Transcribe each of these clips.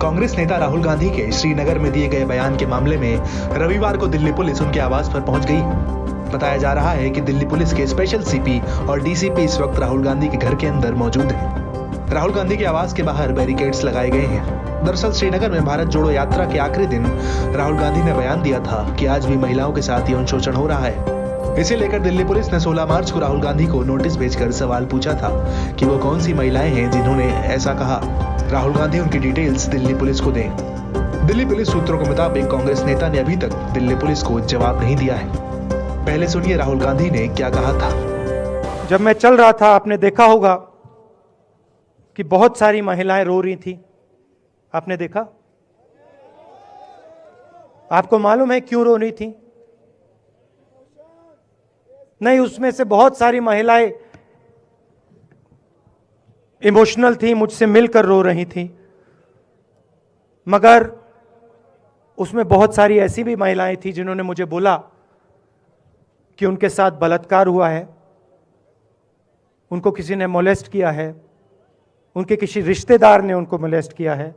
कांग्रेस नेता राहुल गांधी के श्रीनगर में दिए गए बयान के मामले में रविवार को दिल्ली पुलिस उनके आवास पर पहुंच गई। बताया जा रहा है कि दिल्ली पुलिस के स्पेशल सीपी और डीसीपी इस वक्त राहुल गांधी के घर के अंदर मौजूद हैं। राहुल गांधी के आवास के बाहर बैरिकेड्स लगाए गए हैं। दरअसल श्रीनगर में भारत जोड़ो यात्रा के आखिरी दिन राहुल गांधी ने बयान दिया था कि आज भी महिलाओं के साथ यौन शोषण हो रहा है। इसे लेकर दिल्ली पुलिस ने 16 मार्च को राहुल गांधी को नोटिस भेजकर सवाल पूछा था कि वो कौन सी महिलाएं हैं जिन्होंने ऐसा कहा। राहुल गांधी उनकी डिटेल्स दिल्ली पुलिस को दें। दिल्ली पुलिस सूत्रों के मुताबिक कांग्रेस नेता ने अभी तक दिल्ली पुलिस को जवाब नहीं दिया है। पहले सुनिए राहुल गांधी ने क्या कहा था। जब मैं चल रहा था, आपने देखा होगा कि बहुत सारी महिलाएं रो रही थी। आपने देखा? आपको मालूम है क्यों रो रही थी? नहीं, उसमें से बहुत सारी महिलाएं इमोशनल थी, मुझसे मिलकर रो रही थी, मगर उसमें बहुत सारी ऐसी भी महिलाएं थी जिन्होंने मुझे बोला कि उनके साथ बलात्कार हुआ है, उनको किसी ने मोलेस्ट किया है, उनके किसी रिश्तेदार ने उनको मोलेस्ट किया है।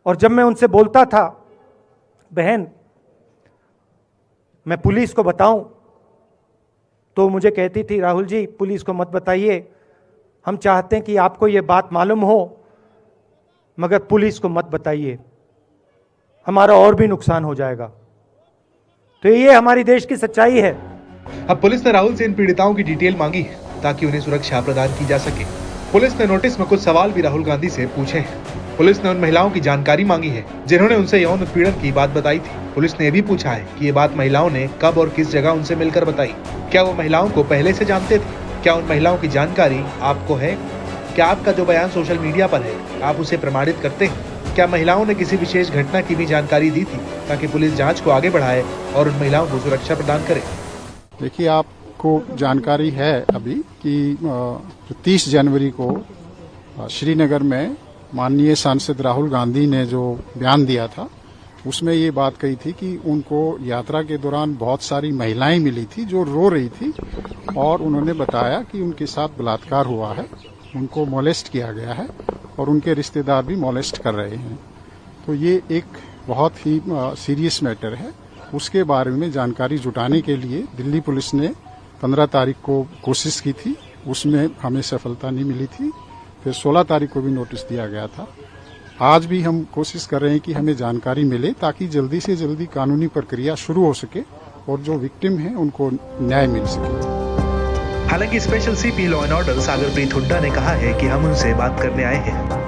और जब मैं उनसे बोलता था, बहन मैं पुलिस को बताऊं, तो मुझे कहती थी, राहुल जी पुलिस को मत बताइए, हम चाहते हैं कि आपको ये बात मालूम हो, मगर पुलिस को मत बताइए, हमारा और भी नुकसान हो जाएगा। तो ये हमारी देश की सच्चाई है। अब पुलिस ने राहुल से इन पीड़िताओं की डिटेल मांगी है ताकि उन्हें सुरक्षा प्रदान की जा सके। पुलिस ने नोटिस में कुछ सवाल भी राहुल गांधी से पूछे हैं। पुलिस ने उन महिलाओं की जानकारी मांगी है जिन्होंने उनसे यौन उत्पीड़न की बात बताई थी। पुलिस ने यह भी पूछा है कि ये बात महिलाओं ने कब और किस जगह उनसे मिलकर बताई। क्या वो महिलाओं को पहले से जानते थे? क्या उन महिलाओं की जानकारी आपको है? क्या आपका जो बयान सोशल मीडिया पर है आप उसे प्रमाणित करते हैं? क्या महिलाओं ने किसी विशेष घटना की भी जानकारी दी थी ताकि पुलिस जांच को आगे बढ़ाए और उन महिलाओं को सुरक्षा प्रदान करे? देखिए, आपको जानकारी है अभी कि 30 जनवरी को श्रीनगर में माननीय सांसद राहुल गांधी ने जो बयान दिया था, उसमें ये बात कही थी कि उनको यात्रा के दौरान बहुत सारी महिलाएं मिली थी जो रो रही थी और उन्होंने बताया कि उनके साथ बलात्कार हुआ है, उनको मोलेस्ट किया गया है और उनके रिश्तेदार भी मोलेस्ट कर रहे हैं। तो ये एक बहुत ही सीरियस मैटर है। उसके बारे में जानकारी जुटाने के लिए दिल्ली पुलिस ने 15 तारीख को कोशिश की थी, उसमें हमें सफलता नहीं मिली थी। फिर 16 तारीख को भी नोटिस दिया गया था। आज भी हम कोशिश कर रहे हैं कि हमें जानकारी मिले ताकि जल्दी से जल्दी कानूनी प्रक्रिया शुरू हो सके और जो विक्टिम हैं उनको न्याय मिल सके। हालांकि special CP law and order Sagarpreet Hooda ने कहा है कि हम उनसे बात करने आए हैं।